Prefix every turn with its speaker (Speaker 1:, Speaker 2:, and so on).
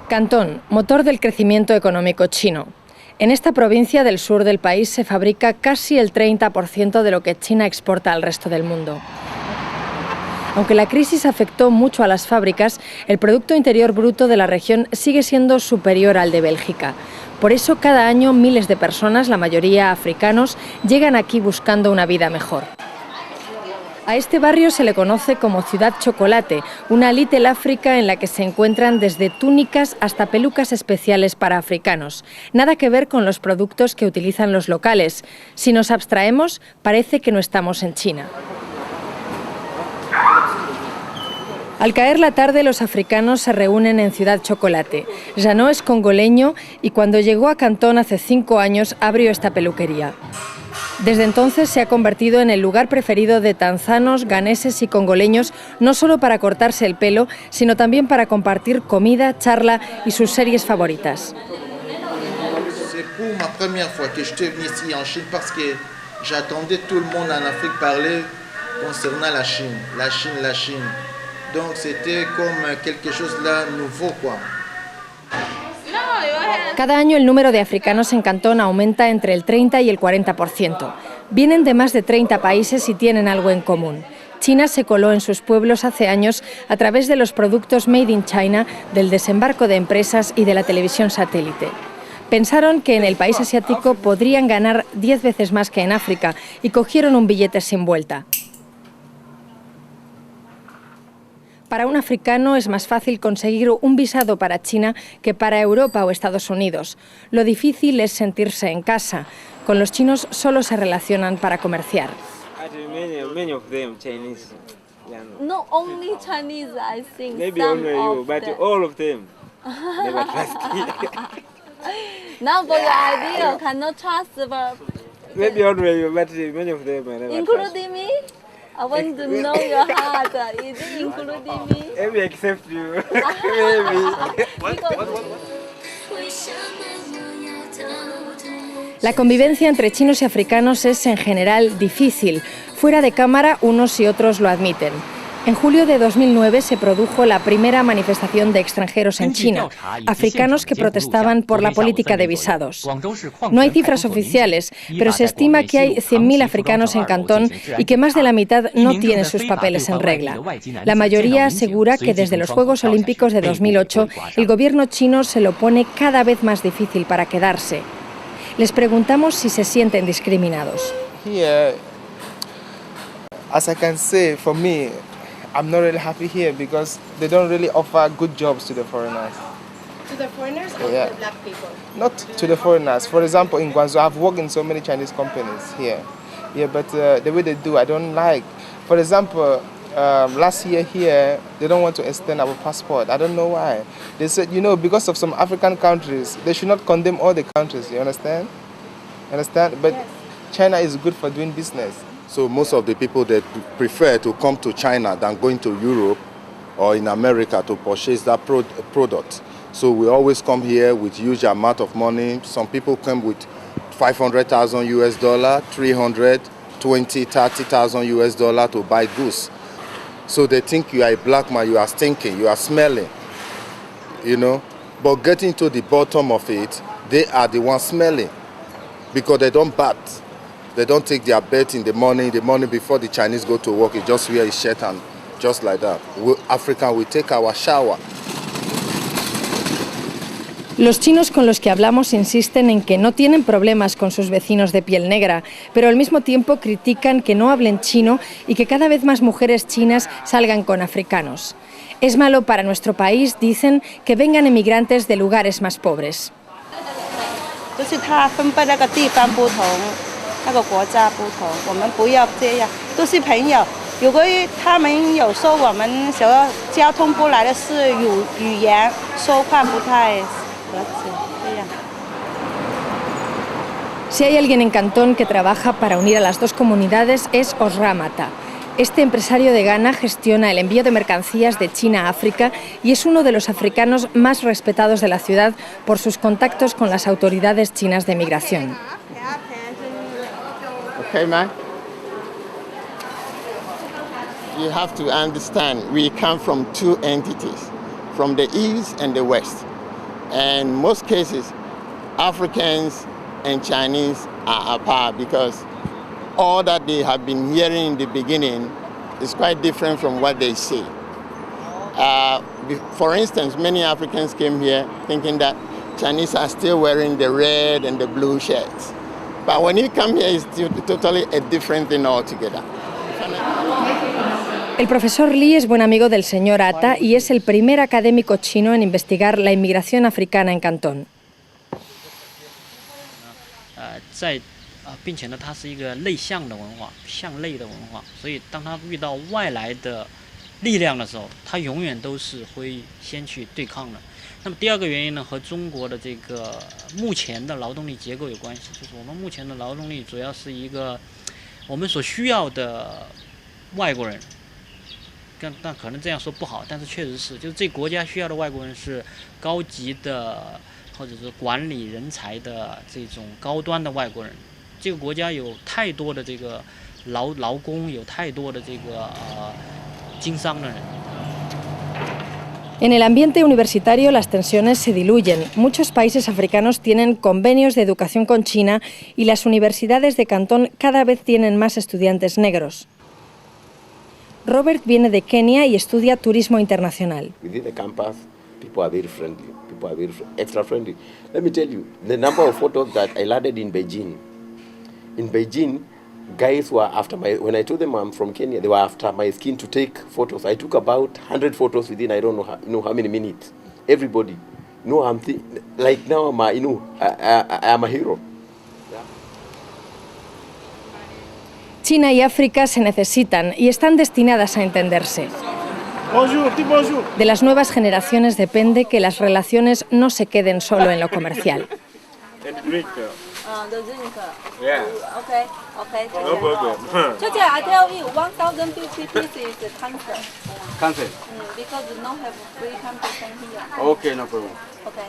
Speaker 1: Cantón, motor del crecimiento económico chino. En esta provincia del sur del país se fabrica casi el 30% de lo que China exporta al resto del mundo. Aunque la crisis afectó mucho a las fábricas, el Producto Interior Bruto de la región sigue siendo superior al de Bélgica. Por eso, cada año miles de personas, la mayoría africanos, llegan aquí buscando una vida mejor. A este barrio se le conoce como Ciudad Chocolate, una Little África en la que se encuentran desde túnicas hasta pelucas especiales para africanos. Nada que ver con los productos que utilizan los locales. Si nos abstraemos, parece que no estamos en China. Al caer la tarde, los africanos se reúnen en Ciudad Chocolate. Jeannot es congoleño y cuando llegó a Cantón hace 5 años abrió esta peluquería. Desde entonces se ha convertido en el lugar preferido de tanzanos, ganeses y congoleños, no solo para cortarse el pelo, sino también para compartir comida, charla y sus series favoritas.
Speaker 2: C'est pour ma première fois que je suis venu ici en Chine parce que j'attendais tout le monde en Afrique parler concernant la Chine, la Chine, la Chine. Donc c'était comme quelque chose là nouveau quoi.
Speaker 1: Cada año el número de africanos en Cantón aumenta entre el 30 y el 40%. Vienen de más de 30 países y tienen algo en común. China se coló en sus pueblos hace años a través de los productos Made in China, del desembarco de empresas y de la televisión satélite. Pensaron que en el país asiático podrían ganar 10 veces más que en África y cogieron un billete sin vuelta. Para un africano es más fácil conseguir un visado para China que para Europa o Estados Unidos. Lo difícil es sentirse en casa. Con los chinos solo se relacionan para comerciar.
Speaker 3: Many of them Chinese.
Speaker 4: Not only Chinese, I think.
Speaker 3: Maybe
Speaker 4: some
Speaker 3: only you,
Speaker 4: of
Speaker 3: but
Speaker 4: them.
Speaker 3: all of them never trust.
Speaker 4: Now for your idea, cannot trust, but
Speaker 3: Maybe only you, but many of them I never trust.
Speaker 4: including me. I want to know your heart. Is it including me?
Speaker 3: Maybe except you. Maybe.
Speaker 1: La convivencia entre chinos y africanos es en general difícil. Fuera de cámara, unos y otros lo admiten. En julio de 2009 se produjo la primera manifestación de extranjeros en China, africanos que protestaban por la política de visados. No hay cifras oficiales, pero se estima que hay 100.000 africanos en Cantón y que más de la mitad no tiene sus papeles en regla. La mayoría asegura que desde los Juegos Olímpicos de 2008 el gobierno chino se lo pone cada vez más difícil para quedarse. Les preguntamos si se sienten discriminados.
Speaker 5: Here, as I can say, for me, I'm not really happy here because they don't really offer good jobs to the foreigners.
Speaker 1: To the foreigners or
Speaker 5: Yeah.
Speaker 1: to the black people?
Speaker 5: Not to the foreigners. For example, in Guangzhou, I've worked in so many Chinese companies here. Yeah, but the way they do, I don't like. For example, last year here, they don't want to extend our passport. I don't know why. They said, you know, because of some African countries, they should not condemn all the countries, you understand? Understand? But yes. China is good for doing business.
Speaker 2: So most of the people that prefer to come to China than going to Europe or in America to purchase that product. So we always come here with huge amount of money. Some people come with $500,000, 300, 20, 30,000 US dollar to buy goods. So they think you are a black man, you are stinking, you are smelling, you know. But getting to the bottom of it, they are the ones smelling because they don't bath. They don't take their bath in the morning before the Chinese go to work. You just wear a shirt and just like that. We African, we take our shower.
Speaker 1: Los chinos con los que hablamos insisten en que no tienen problemas con sus vecinos de piel negra, pero al mismo tiempo critican que no hablen chino y que cada vez más mujeres chinas salgan con africanos. Es malo para nuestro país, dicen, que vengan emigrantes de lugares más pobres. Si hay alguien en Cantón que trabaja para unir a las dos comunidades es Osra Mata. Este empresario de Ghana gestiona el envío de mercancías de China a África y es uno de los africanos más respetados de la ciudad por sus contactos con las autoridades chinas de migración.
Speaker 5: Okay, man. You have to understand, we come from two entities, from the east and the west.
Speaker 6: And most cases, Africans and Chinese are apart because all that they have been hearing in the beginning is quite different from what they say. For instance, many Africans came here thinking that Chinese are still wearing the red and the blue shirts. But when you come here, it's totally a different thing altogether.
Speaker 1: El profesor Li es buen amigo del señor Ata y es el primer académico chino en investigar la inmigración africana en Cantón.
Speaker 7: 并且呢，它是一个类向的文化，向类的文化，所以当它遇到外来的力量的时候，它永远都是会先去对抗的。那么第二个原因呢，和中国的这个目前的劳动力结构有关系，就是我们目前的劳动力主要是一个我们所需要的外国人。但可能这样说不好，但是确实是，就是这国家需要的外国人是高级的，或者是管理人才的这种高端的外国人。这个国家有太多的这个劳工，有太多的这个经商的人。
Speaker 1: En el ambiente universitario las tensiones se diluyen. Muchos países africanos tienen convenios de educación con China y las universidades de Cantón cada vez tienen más estudiantes negros. Robert viene de Kenia y estudia turismo internacional.
Speaker 8: Within the campus, people are very friendly. People are very extra friendly. Let me tell you, the number of photos that I landed in Beijing. In Beijing, guys were after when I told them I'm from Kenya, they were after my skin to take photos. I took about 100 photos within I don't know how many minutes. Everybody. Like now I'm a hero.
Speaker 1: China y África se necesitan y están destinadas a entenderse. De las nuevas generaciones depende que las relaciones no se queden solo en lo comercial.
Speaker 4: The drink.
Speaker 3: Yeah.
Speaker 4: Okay.
Speaker 3: No problem.
Speaker 4: I tell you, 1,050 pieces is cancel.
Speaker 3: Cancel.
Speaker 4: Because we don't have free cancel here.
Speaker 3: Okay, no problem.
Speaker 4: Okay.